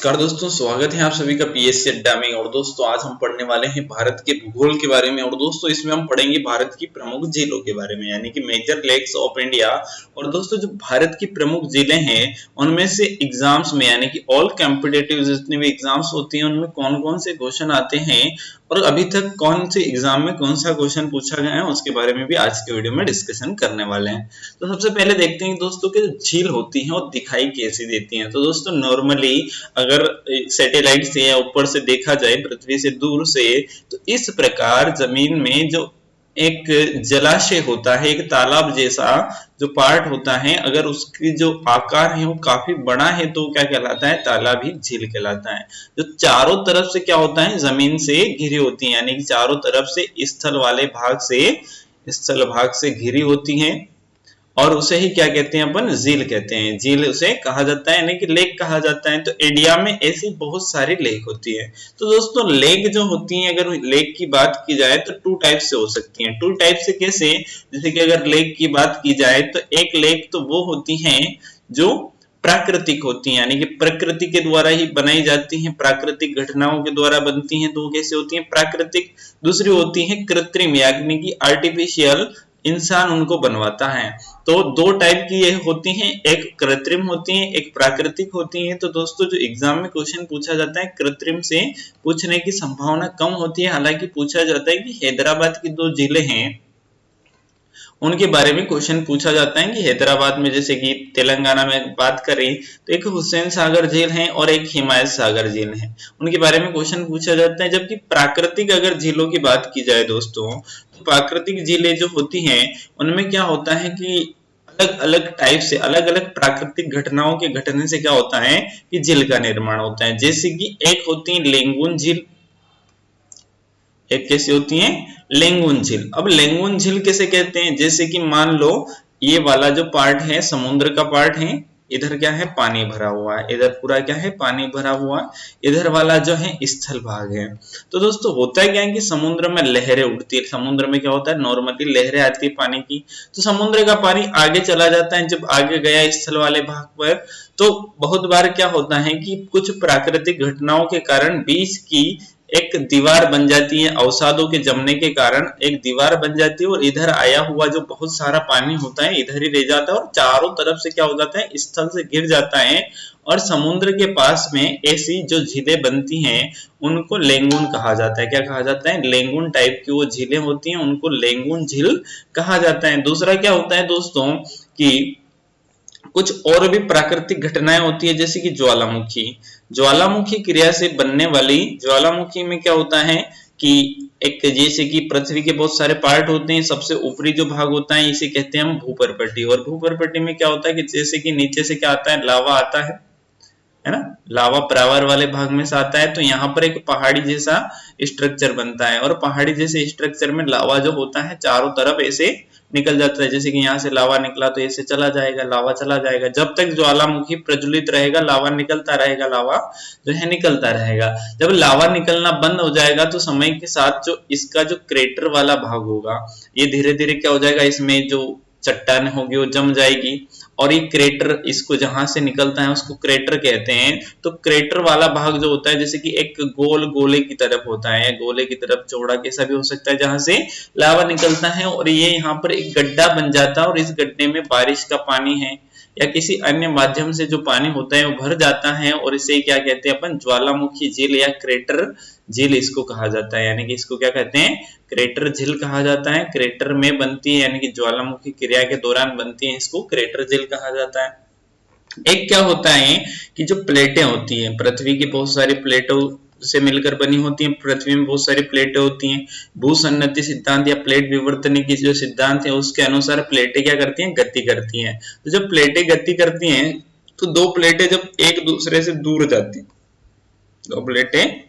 नमस्कार दोस्तों, स्वागत है आप सभी का पीएससी अड्डा में। और दोस्तों आज हम पढ़ने वाले हैं भारत के भूगोल के बारे में। और दोस्तों इसमें हम पढ़ेंगे भारत की प्रमुख झीलों के बारे में, यानी कि मेजर लेक्स ऑफ इंडिया। और दोस्तों जो भारत की प्रमुख झीलें हैं उनमें से एग्जाम्स में, यानी कि ऑल कॉम्पिटिटिव जितने भी एग्जाम्स होती हैं उनमें कौन कौन से क्वेश्चन आते हैं और अभी तक कौन से एग्जाम में कौन सा क्वेश्चन पूछा गया है, उसके बारे में भी आज के वीडियो में डिस्कशन करने वाले हैं। तो सबसे पहले देखते हैं दोस्तों कि झील होती हैं और दिखाई कैसी देती हैं। तो दोस्तों नॉर्मली अगर सैटेलाइट से या ऊपर से देखा जाए, पृथ्वी से दूर से, तो इस प्रकार जमीन में जो एक जलाशय होता है, एक तालाब जैसा जो पार्ट होता है, अगर उसकी जो आकार है वो काफी बड़ा है तो क्या कहलाता है? तालाब ही झील कहलाता है। जो चारों तरफ से क्या होता है? जमीन से घिरी होती है, यानी कि चारों तरफ से स्थल भाग से घिरी होती हैं और उसे ही क्या कहते हैं? अपन झील कहते हैं। झील उसे कहा जाता है, यानी कि लेक कहा जाता है। तो इंडिया में ऐसी बहुत सारी लेक होती है। तो दोस्तों लेक जो होती है, अगर लेक की बात की जाए तो टू टाइप से हो सकती हैं। टू टाइप से कैसे? जैसे कि अगर लेक की बात की जाए तो एक लेक तो वो होती है जो प्राकृतिक होती है, यानी कि प्रकृति के द्वारा ही बनाई जाती हैं, प्राकृतिक घटनाओं के द्वारा बनती हैं, तो वो कैसे होती है? प्राकृतिक। दूसरी होती है कृत्रिम, यानी कि आर्टिफिशियल, इंसान उनको बनवाता है। तो दो टाइप की ये होती हैं, एक कृत्रिम होती है, एक प्राकृतिक होती है। तो दोस्तों जो एग्जाम में क्वेश्चन पूछा जाता है कृत्रिम से पूछने की संभावना कम होती है। हालांकि पूछा जाता है कि हैदराबाद की दो जिले हैं उनके बारे में क्वेश्चन पूछा जाता है कि हैदराबाद में, जैसे कि तेलंगाना में बात करें तो एक हुसैन सागर झील है और एक हिमायत सागर झील है, उनके बारे में क्वेश्चन पूछा जाता है। जबकि प्राकृतिक अगर झीलों की बात की जाए दोस्तों, तो प्राकृतिक झीलें जो होती हैं उनमें क्या होता है कि अलग अलग टाइप से, अलग अलग प्राकृतिक घटनाओं के घटने से क्या होता है कि झील का निर्माण होता है। जैसे कि एक होती है लेंगुन झील, एक कैसी होती है? लेंगुन झील। अब लेंगुन झील कैसे कहते हैं? जैसे कि मान लो ये वाला जो पार्ट है समुद्र का पार्ट है, इधर क्या है? पानी भरा हुआ है, इधर पूरा क्या है? पानी भरा हुआ है, इधर वाला जो है स्थल भाग है। तो दोस्तों होता है क्या है कि समुद्र में लहरें उठती है। समुद्र में क्या होता है? नॉर्मली लहरें आती है पानी की, तो समुद्र का पानी आगे चला जाता है। जब आगे गया स्थल वाले भाग पर, तो बहुत बार क्या होता है कि कुछ प्राकृतिक घटनाओं के कारण बीच की एक दीवार बन जाती है, अवसादों के जमने के कारण एक दीवार बन जाती है और इधर आया हुआ जो बहुत सारा पानी होता है इधर ही रह जाता है और चारों तरफ से क्या हो जाता है? स्थल से घिर जाता है। और समुद्र के पास में ऐसी जो झीलें बनती हैं उनको लेंगुन कहा जाता है। क्या कहा जाता है? लेंगुन टाइप की वो झीलें होती हैं, उनको लेंगुन झील कहा जाता है। दूसरा क्या होता है दोस्तों कि कुछ और भी प्राकृतिक घटनाएं होती है, जैसे कि ज्वालामुखी क्रिया से बनने वाली ज्वालामुखी में क्या होता है कि एक, जैसे कि पृथ्वी के बहुत सारे पार्ट होते हैं, सबसे ऊपरी जो भाग होता है इसे कहते हैं हम भूपर्पट्टी। और भूपर्पट्टी में क्या होता है कि जैसे कि नीचे से क्या आता है? लावा आता है ना, लावा प्रावार वाले भाग में से आता है। तो यहाँ पर एक पहाड़ी जैसा स्ट्रक्चर बनता है और पहाड़ी जैसे स्ट्रक्चर में लावा जो होता है चारों तरफ ऐसे निकल जाता है। जैसे कि यहाँ से लावा निकला तो ऐसे चला जाएगा, लावा चला जाएगा। जब तक ज्वालामुखी प्रज्वलित रहेगा लावा निकलता रहेगा, लावा जो है निकलता रहेगा। जब लावा निकलना बंद हो जाएगा तो समय के साथ जो इसका जो क्रेटर वाला भाग होगा ये धीरे धीरे क्या हो जाएगा? इसमें जो चट्टान होगी वो जम जाएगी और ये क्रेटर, इसको जहां से निकलता है उसको क्रेटर कहते हैं। तो क्रेटर वाला भाग जो होता है जैसे कि एक गोल गोले की तरफ होता है, गोले की तरफ चौड़ा कैसा भी हो सकता है, जहां से लावा निकलता है और ये यहाँ पर एक गड्ढा बन जाता है और इस गड्ढे में बारिश का पानी है या किसी अन्य माध्यम से जो पानी होता है वो भर जाता है और इसे क्या कहते हैं अपन? ज्वालामुखी झील या क्रेटर झील इसको कहा जाता है। यानी कि इसको क्या कहते हैं? क्रेटर झील कहा जाता है। क्रेटर में बनती है, यानी कि ज्वालामुखी क्रिया के दौरान बनती है, इसको क्रेटर झील कहा जाता है। एक क्या होता है कि जो प्लेटें होती हैं, पृथ्वी की बहुत सारी प्लेटों से मिलकर बनी होती हैं, पृथ्वी में बहुत सारी प्लेटें होती हैं। भूसन्नति सिद्धांत या प्लेट विवर्तन की जो सिद्धांत है उसके अनुसार प्लेटें क्या करती हैं? गति करती हैं। तो जब प्लेटें गति करती हैं तो दो प्लेटें जब एक दूसरे से दूर जाती हैं, दो प्लेटें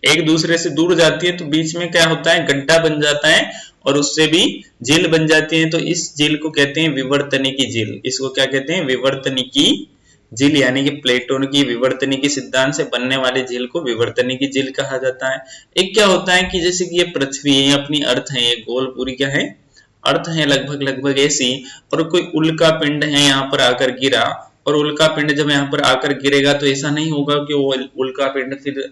एक दूसरे से दूर जाती है तो बीच में क्या होता है? गड्ढा बन जाता है और उससे भी झील बन जाती है। तो इस झील को कहते हैं विवर्तनिकी झील। इसको क्या कहते हैं? विवर्तनिकी झील, यानी कि प्लेटो की विवर्तनिकी सिद्धांत से बनने वाली झील को विवर्तनिकी झील कहा जाता है। एक क्या होता है कि जैसे कि ये पृथ्वी है, अपनी अर्थ है, ये गोल पूरी क्या है? अर्थ है लगभग ऐसी, और कोई उल्का पिंड है यहाँ पर आकर गिरा और उल्का पिंड जब यहाँ पर आकर गिरेगा तो ऐसा नहीं होगा कि वो उल्का पिंड फिर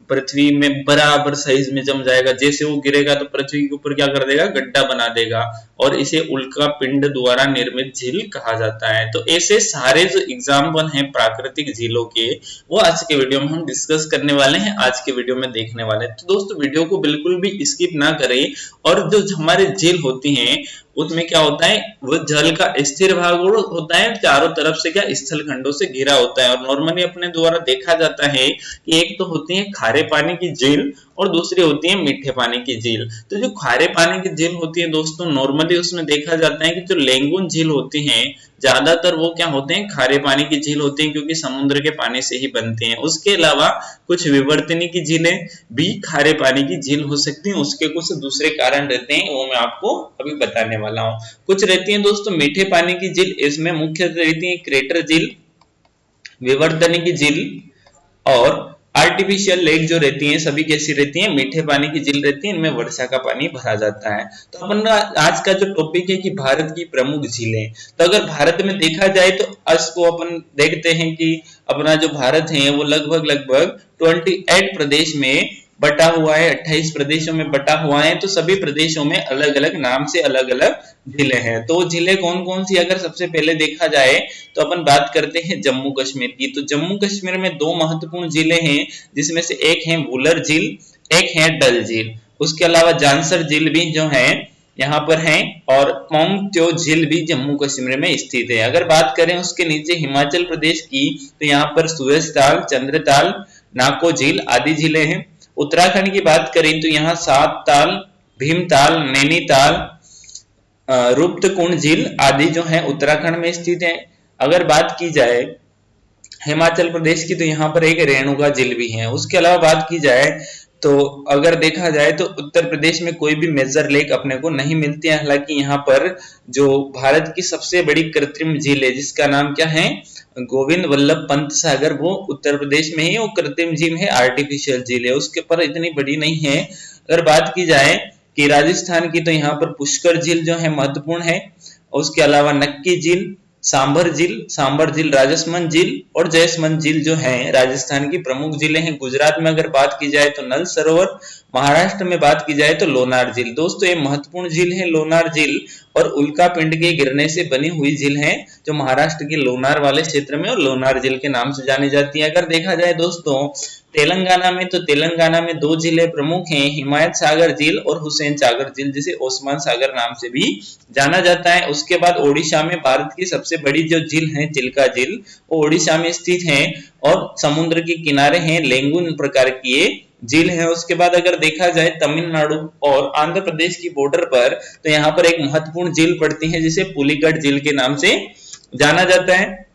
पृथ्वी में बराबर साइज में जम जाएगा। जैसे वो गिरेगा तो पृथ्वी के ऊपर क्या कर देगा, गड्ढा बना देगा, और इसे उल्का पिंड द्वारा निर्मित झील कहा जाता है। तो ऐसे सारे जो एग्जाम्पल हैं प्राकृतिक झीलों के, वो आज के वीडियो में हम डिस्कस करने वाले हैं, आज के वीडियो में देखने वाले हैं। तो दोस्तों वीडियो को बिल्कुल भी स्किप ना करें। और जो हमारे झील होती हैं उसमें क्या होता है, वो जल का स्थिर भाग होता है, चारों तरफ से क्या स्थल खंडों से घिरा होता है। और नॉर्मली अपने द्वारा देखा जाता है कि एक तो होती है खारे पानी की झील और दूसरी होती है मीठे पानी की झील। तो जो खारे पानी की झील होती है दोस्तों, नॉर्मली उसमें देखा जाता है कि जो लेंगुन झील होती है ज्यादातर वो क्या होते हैं, खारे पानी की झील होती हैं, क्योंकि समुद्र के पानी से ही बनते हैं। उसके अलावा कुछ विवर्तनी की झीलें भी खारे पानी की झील हो सकती हैं, उसके कुछ दूसरे कारण रहते हैं, वो मैं आपको अभी बताने वाला हूँ। कुछ रहती है दोस्तों मीठे पानी की झील, इसमें मुख्य रहती है क्रेटर झील, विवर्तनी की झील और आर्टिफिशियल लेक जो रहती हैं सभी कैसी रहती हैं, मीठे पानी की झील रहती है, इनमें वर्षा का पानी भरा जाता है। तो अपन आज का जो टॉपिक है कि भारत की प्रमुख झीलें। तो अगर भारत में देखा जाए तो इसको अपन देखते हैं कि अपना जो भारत है वो लगभग 28 प्रदेश में बटा हुआ है, 28 प्रदेशों में बटा हुआ है। तो सभी प्रदेशों में अलग अलग नाम से अलग अलग झीलें हैं। तो झीलें कौन कौन सी, अगर सबसे पहले देखा जाए तो अपन बात करते हैं जम्मू कश्मीर की। तो जम्मू कश्मीर में दो महत्वपूर्ण झीलें हैं, जिसमें से एक है वुलर झील, एक है डल झील। उसके अलावा जानसर झील भी जो है यहाँ पर है, और पोंगत्यो झील भी जम्मू कश्मीर में स्थित है। अगर बात करें उसके नीचे हिमाचल प्रदेश की, तो यहाँ पर सूरजताल, चंद्रताल, नाको झील आदि झीलें हैं। उत्तराखंड की बात करें तो यहाँ सात ताल, भीमताल, नैनीताल, रूपकुंड झील आदि जो है उत्तराखंड में स्थित है। अगर बात की जाए हिमाचल प्रदेश की, तो यहाँ पर एक रेणुका झील भी है। उसके अलावा बात की जाए तो अगर देखा जाए तो उत्तर प्रदेश में कोई भी मेजर लेक अपने को नहीं मिलती है। हालांकि यहाँ पर जो भारत की सबसे बड़ी कृत्रिम झील है, जिसका नाम क्या है, गोविंद वल्लभ पंत सागर, वो उत्तर प्रदेश में ही वो कृत्रिम झील है, आर्टिफिशियल झील है, उसके पर इतनी बड़ी नहीं है। अगर बात की जाए कि राजस्थान की, तो यहाँ पर पुष्कर झील जो है महत्वपूर्ण है। उसके अलावा नक्की झील, सांभर झील, राजसमंद झील और जयसमंद झील जो है राजस्थान की प्रमुख झीलें हैं। गुजरात में अगर बात की जाए तो नल सरोवर, महाराष्ट्र में बात की जाए तो लोनार झील। दोस्तों ये महत्वपूर्ण झील है लोनार झील, और उल्का पिंड के गिरने से बनी हुई झील है, जो महाराष्ट्र के लोनार वाले क्षेत्र में और लोनार झील के नाम से जानी जाती है। अगर देखा जाए दोस्तों तेलंगाना में, तो तेलंगाना में दो झीलें प्रमुख हैं, हिमायत सागर झील और हुसैन सागर झील, जिसे ओस्मान सागर नाम से भी जाना जाता है। उसके बाद ओडिशा में भारत की सबसे बड़ी जो झील है चिल्का झील, वो ओडिशा में स्थित है और समुद्र के किनारे हैं, लेंगुन प्रकार की ये झील है। उसके बाद अगर देखा जाए तमिलनाडु और आंध्र प्रदेश की बॉर्डर पर, तो यहाँ पर एक महत्वपूर्ण झील पड़ती है, जिसे पुलिकट झील के नाम से जाना जाता है।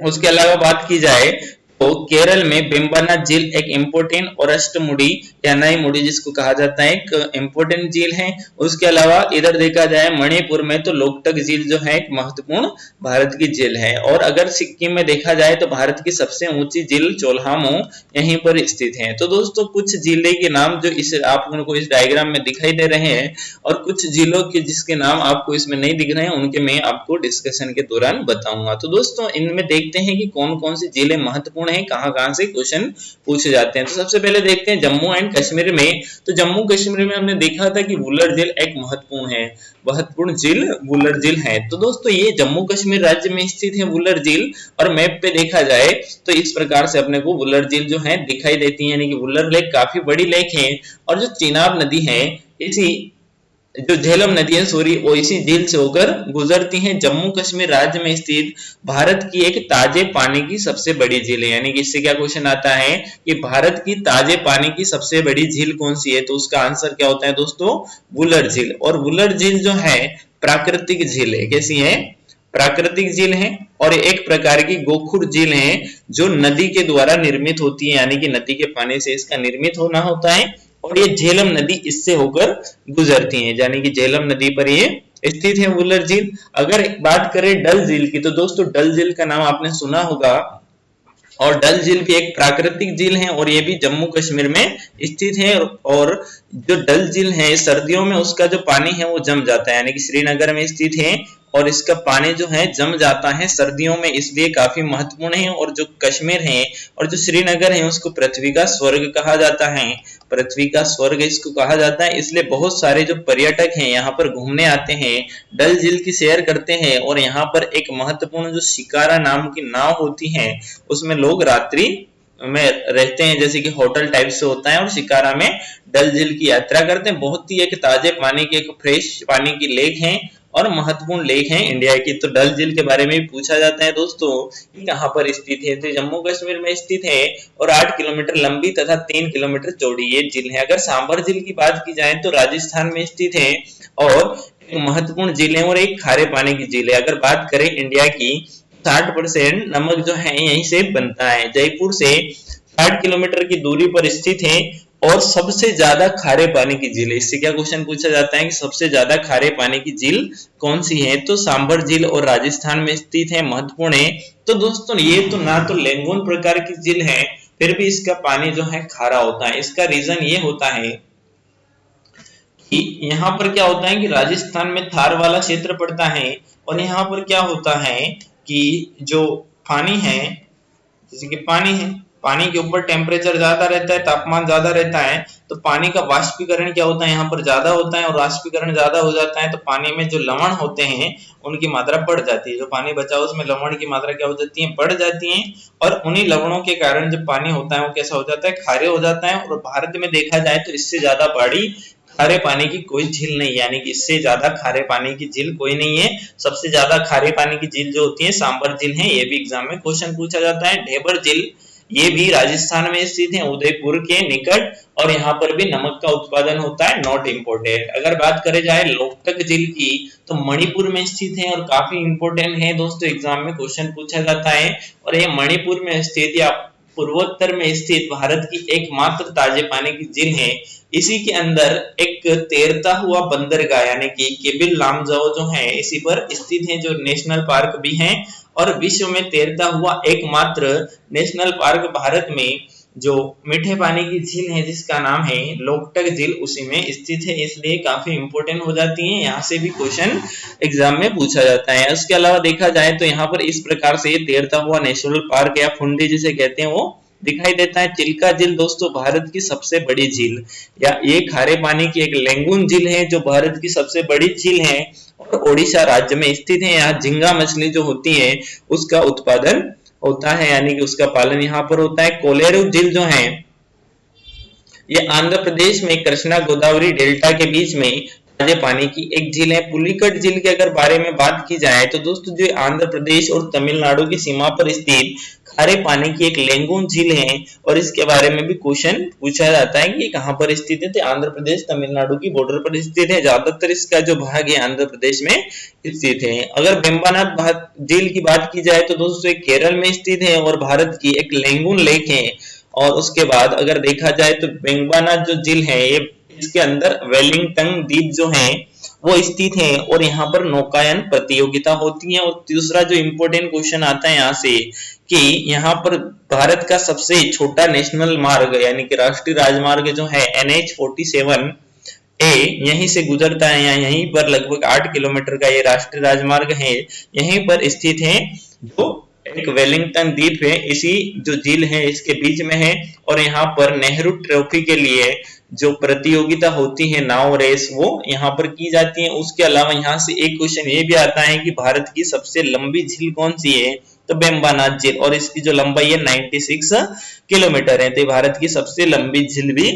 उसके अलावा बात की जाए तो केरल में बेम्बानाथ झील एक इम्पोर्टेंट और अष्टमुड़ी या नई मुड़ी जिसको कहा जाता है, एक इम्पोर्टेंट झील है। उसके अलावा इधर देखा जाए मणिपुर में, तो लोकटक झील जो है एक महत्वपूर्ण भारत की झील है। और अगर सिक्किम में देखा जाए तो भारत की सबसे ऊंची झील चोल्हामो यहीं पर स्थित है। तो दोस्तों कुछ झीलें के नाम जो इस आप लोगों को इस डायग्राम में दिखाई दे रहे हैं, और कुछ झीलों के जिसके नाम आपको इसमें नहीं दिख रहे हैं, उनके मैं आपको डिस्कशन के दौरान बताऊंगा। तो दोस्तों इनमें देखते हैं कि कौन कौन सी झीलें महत्वपूर्ण है, कहां से क्वेश्चन पूछे जाते हैं। तो सबसे पहले देखते हैं जम्मू एंड कश्मीर में। तो जम्मू कश्मीर में हमने देखा था कि वुलर झील एक महत्वपूर्ण झील वुलर झील है। तो दोस्तों ये जम्मू कश्मीर राज्य में स्थित है वुलर झील, और मैप पे देखा जाए तो इस प्रकार से अपने को वुलर झील जो है दिखाई देती है, यानी कि वुलर लेक काफी बड़ी लेक है। और जो चिनाब नदी है, इसी जो झेलम नदी है सॉरी, वो इसी झील से होकर गुजरती हैं। जम्मू कश्मीर राज्य में स्थित भारत की एक ताजे पानी की सबसे बड़ी झील है। यानी कि इससे क्या क्वेश्चन आता है कि भारत की ताजे पानी की सबसे बड़ी झील कौन सी है, तो उसका आंसर क्या होता है दोस्तों, वुलर झील। और वुलर झील जो है प्राकृतिक झील है, कैसी है, प्राकृतिक झील है, और एक प्रकार की गोखुर झील है जो नदी के द्वारा निर्मित होती है, यानी कि नदी के पानी से इसका निर्मित होना होता है। और ये झेलम नदी इससे होकर गुजरती है, यानी कि झेलम नदी पर ये स्थित है वुलर झील। अगर बात करें डल झील की, तो दोस्तों डल झील का नाम आपने सुना होगा, और डल झील भी एक प्राकृतिक झील है, और ये भी जम्मू कश्मीर में स्थित है। और जो डल झील है सर्दियों में उसका जो पानी है वो जम जाता है, यानी कि श्रीनगर में स्थित है, और इसका पानी जो है जम जाता है सर्दियों में, इसलिए काफी महत्वपूर्ण है। और जो कश्मीर है और जो श्रीनगर है उसको पृथ्वी का स्वर्ग कहा जाता है, पृथ्वी का स्वर्ग इसको कहा जाता है। इसलिए बहुत सारे जो पर्यटक हैं यहाँ पर घूमने आते हैं, डल झील की सैर करते हैं। और यहाँ पर एक महत्वपूर्ण जो शिकारा नाम की नाव होती है उसमें लोग रात्रि में रहते हैं, जैसे कि होटल टाइप से होता है, और शिकारा में डल झील की यात्रा करते हैं। बहुत ही एक ताजे पानी की, एक फ्रेश पानी की लेक है और महत्वपूर्ण लेक है इंडिया की। तो डल झील के बारे में भी पूछा जाता है दोस्तों, कहाँ पर स्थित है, तो जम्मू कश्मीर में स्थित है और 8 किलोमीटर लंबी तथा 3 किलोमीटर चौड़ी ये झील है। अगर सांबर झील की बात की जाए तो राजस्थान में स्थित है और एक महत्वपूर्ण झील है और एक खारे पानी की झील है। अगर बात करें इंडिया की, 60% नमक जो है यहीं से बनता है। जयपुर से 60 किलोमीटर की दूरी पर स्थित है और सबसे ज्यादा खारे पानी की झील है। इससे क्या क्वेश्चन पूछा जाता है कि सबसे ज्यादा खारे पानी की झील कौन सी है, तो सांबर झील और राजस्थान में स्थित है, महत्वपूर्ण है। तो दोस्तों ये तो ना तो लेंगुन प्रकार की झील है, फिर भी इसका पानी जो है खारा होता है। इसका रीजन ये होता है कि यहाँ पर क्या होता है कि राजस्थान में थार वाला क्षेत्र पड़ता है और यहाँ पर क्या होता है कि जो पानी है, जैसे कि पानी है, पानी के ऊपर टेम्परेचर ज्यादा रहता है, तापमान ज्यादा रहता है, तो पानी का वाष्पीकरण क्या होता है यहाँ पर ज्यादा होता है। और वाष्पीकरण ज्यादा हो जाता है तो पानी में जो लवण होते हैं उनकी मात्रा बढ़ जाती है। जो पानी बचा उसमें लवण की मात्रा क्या हो जाती है, बढ़ जाती है। और उन्हीं लवणों के कारण जो पानी होता है वो कैसा हो जाता है, खारे हो जाता है। और भारत में देखा जाए तो इससे ज्यादा बड़ी खारे पानी की कोई झील नहीं, यानी कि इससे ज्यादा खारे पानी की झील कोई नहीं है। सबसे ज्यादा खारे पानी की झील जो होती है सांबर झील है, ये भी एग्जाम में क्वेश्चन पूछा जाता है। ढेबर झील ये भी राजस्थान में स्थित है, उदयपुर के निकट, और यहाँ पर भी नमक का उत्पादन होता है, नॉट इम्पोर्टेड। अगर बात करें जाए लोकटक झील की तो मणिपुर में स्थित है और काफी इंपोर्टेंट है दोस्तों, एग्जाम में क्वेश्चन पूछा जाता है। और ये मणिपुर में स्थित या पूर्वोत्तर में स्थित भारत की एकमात्र ताजे पानी की झील है। इसी के अंदर एक तैरता हुआ बंदरगाह यानी कि केबिल लामजाओ जो है इसी पर स्थित है, जो नेशनल पार्क भी है। और विश्व में तैरता हुआ एकमात्र नेशनल पार्क भारत में जो मीठे पानी की झील है जिसका नाम है लोकटक झील, उसी में स्थित है। इसलिए काफी इंपोर्टेंट हो जाती है, यहाँ से भी क्वेश्चन एग्जाम में पूछा जाता है। उसके अलावा देखा जाए तो यहाँ पर इस प्रकार से तैरता हुआ नेशनल पार्क या फुंडी जिसे कहते हैं वो दिखाई देता है। चिल्का झील दोस्तों भारत की सबसे बड़ी झील, या ये खारे पानी की एक लेंगुन झील है जो भारत की सबसे बड़ी झील है और ओडिशा राज्य में स्थित है। यहाँ झींगा मछली जो होती है उसका उत्पादन होता है, यानी कि उसका पालन यहाँ पर होता है। कोलेरू झील जो है ये आंध्र प्रदेश में कृष्णा गोदावरी डेल्टा के बीच में ताजे पानी की एक झील है। पुलिकट झील के अगर बारे में बात की जाए तो दोस्तों जो आंध्र प्रदेश और तमिलनाडु की सीमा पर स्थित खारे पानी की एक लेंगुन झील है और इसके बारे में भी क्वेश्चन पूछा जाता है कि कहां पर स्थित है, तो आंध्र प्रदेश तमिलनाडु की बॉर्डर पर स्थित है। ज्यादातर इसका जो भाग है आंध्र प्रदेश में स्थित है। अगर वेम्बनाड झील की बात की जाए तो दोस्तों केरल में स्थित है और भारत की एक लेंगुन लेक है। और उसके बाद अगर देखा जाए तो वेम्बनाड जो झील है ये इसके अंदर वेलिंगटन द्वीप जो है वो स्थित है और यहाँ पर नौकायन प्रतियोगिता होती है। और दूसरा जो इंपॉर्टेंट क्वेश्चन आता है यहाँ से कि यहाँ पर भारत का सबसे छोटा नेशनल मार्ग यानी कि राष्ट्रीय राजमार्ग जो है NH47 यहीं से गुजरता है, यहीं पर लगभग 8 किलोमीटर का ये राष्ट्रीय राजमार्ग है, यहीं पर स्थित है जो एक वेलिंगटन द्वीप है, इसी जो झील है इसके बीच में है। और यहाँ पर नेहरू ट्रॉफी के लिए जो प्रतियोगिता होती है नाव रेस वो यहाँ पर की जाती है। उसके अलावा यहाँ से एक क्वेश्चन ये भी आता है कि भारत की सबसे लंबी झील कौन सी है, तो वेम्बनाड झील, और इसकी जो लंबाई है 96 किलोमीटर है, तो भारत की सबसे लंबी झील भी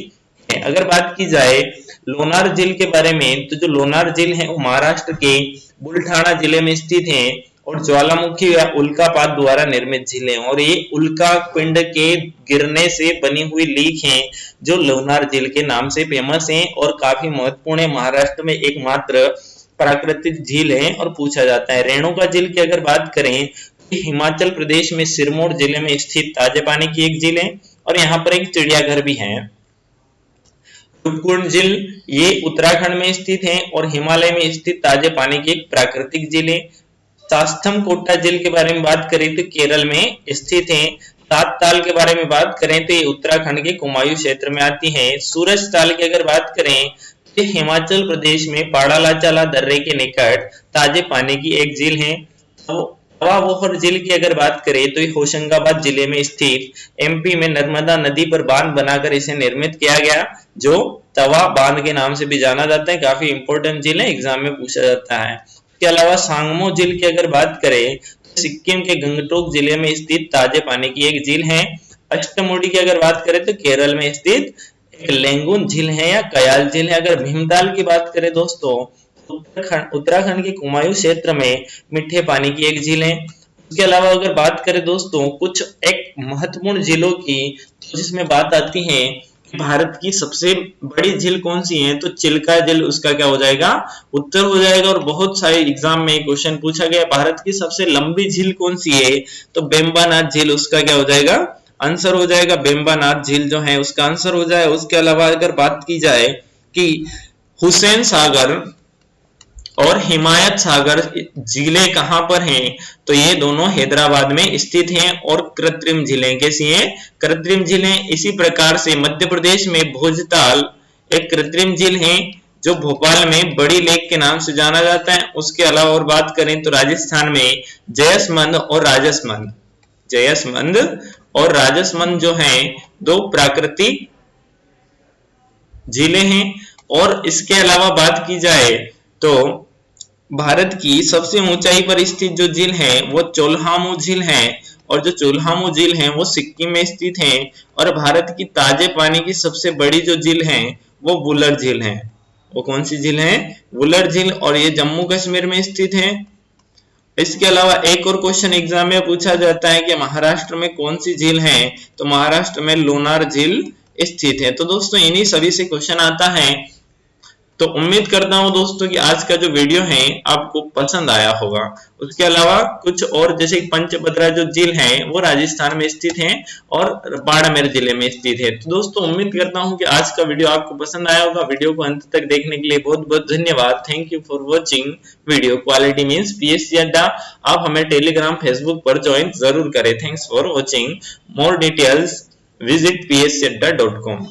है। अगर बात की जाए लोनार झील के बारे में तो जो लोनार झील है वो महाराष्ट्र के बुलढाना जिले में स्थित है और ज्वालामुखी या उल्कापात द्वारा निर्मित झील है। और ये उल्का पिंड के गिरने से बनी हुई लीक है जो लोनार झील के नाम से फेमस है और काफी महत्वपूर्ण है। महाराष्ट्र में एकमात्र प्राकृतिक झील है और पूछा जाता है। रेणुका झील की अगर बात करें तो हिमाचल प्रदेश में सिरमौर जिले में स्थित ताजे पानी की एक झील है और यहाँ पर एक चिड़ियाघर भी है। रूपकुंड झील ये उत्तराखंड में स्थित है और हिमालय में स्थित ताजे पानी की एक प्राकृतिक झील है। शास्तम कोटा झील के बारे में बात करें तो केरल में स्थित है। सात ताल के बारे में बात करें तो ये उत्तराखंड के कुमायूं क्षेत्र में आती है। सूरज ताल की अगर बात करें तो हिमाचल प्रदेश में पाड़ालाचाला दर्रे के निकट ताजे पानी की एक झील है। तो तवा वोहर झील की अगर बात करें तो ये होशंगाबाद जिले में स्थित एमपी में नर्मदा नदी पर बांध बनाकर इसे निर्मित किया गया, जो तवा बांध के नाम से भी जाना जाता है। काफी इंपॉर्टेंट झील है, एग्जाम में पूछा जाता है। इसके अलावा सांगमो झील की अगर बात करें तो सिक्किम के गंगटोक जिले में स्थित ताजे पानी की एक झील है। अष्टमुडी की अगर बात करें तो केरल में स्थित एक लेंगुन झील है या कयाल झील है। अगर भीमताल की बात करें दोस्तों, उत्तराखंड के कुमायूं क्षेत्र में मीठे पानी की एक झील है। उसके अलावा अगर बात करें दोस्तों कुछ एक महत्वपूर्ण झीलों की, तो जिसमें बात आती है भारत की सबसे बड़ी झील कौन सी है, तो चिल्का झील उसका क्या हो जाएगा, उत्तर हो जाएगा। और बहुत सारे एग्जाम में क्वेश्चन पूछा गया भारत की सबसे लंबी झील कौन सी है, तो बेम्बानाथ झील उसका क्या हो जाएगा, आंसर हो जाएगा। बेम्बानाथ झील जो है उसका आंसर हो जाए। उसके अलावा अगर बात की जाए कि हुसैन सागर और हिमायत सागर झीलें कहां पर हैं, तो ये दोनों हैदराबाद में स्थित हैं। और कृत्रिम झीलें कैसी हैं, कृत्रिम झीलें इसी प्रकार से मध्य प्रदेश में भोजताल एक कृत्रिम झील है जो भोपाल में बड़ी लेक के नाम से जाना जाता है। उसके अलावा और बात करें तो राजस्थान में जयसमंद और राजसमंद, जयसमंद और राजसमंद जो हैं दो प्राकृतिक झीलें हैं। और इसके अलावा बात की जाए तो भारत की सबसे ऊंचाई पर स्थित जो झील है वो चोल्हामू झील है। और जो चोल्हामू झील है वो सिक्किम में स्थित है। और भारत की ताजे पानी की सबसे बड़ी जो झील है वो वुलर झील है। वो कौन सी झील है, वुलर झील, और ये जम्मू कश्मीर में स्थित है। इसके अलावा एक और क्वेश्चन एग्जाम में पूछा जाता है कि महाराष्ट्र में कौन सी झील है, तो महाराष्ट्र में लोनार झील स्थित है। तो दोस्तों इन्हीं सभी से क्वेश्चन आता है। तो उम्मीद करता हूं दोस्तों कि आज का जो वीडियो है आपको पसंद आया होगा। उसके अलावा कुछ और जैसे पंचभद्रा जो झील है वो राजस्थान में स्थित है और बाड़मेर जिले में स्थित है। तो दोस्तों उम्मीद करता हूं कि आज का वीडियो आपको पसंद आया होगा। वीडियो को अंत तक देखने के लिए बहुत बहुत धन्यवाद। Thank you for watching video quality means PSC अड्डा। आप हमें टेलीग्राम फेसबुक पर ज्वाइन जरूर करें। Thanks for watching. More details visit pscadda.com।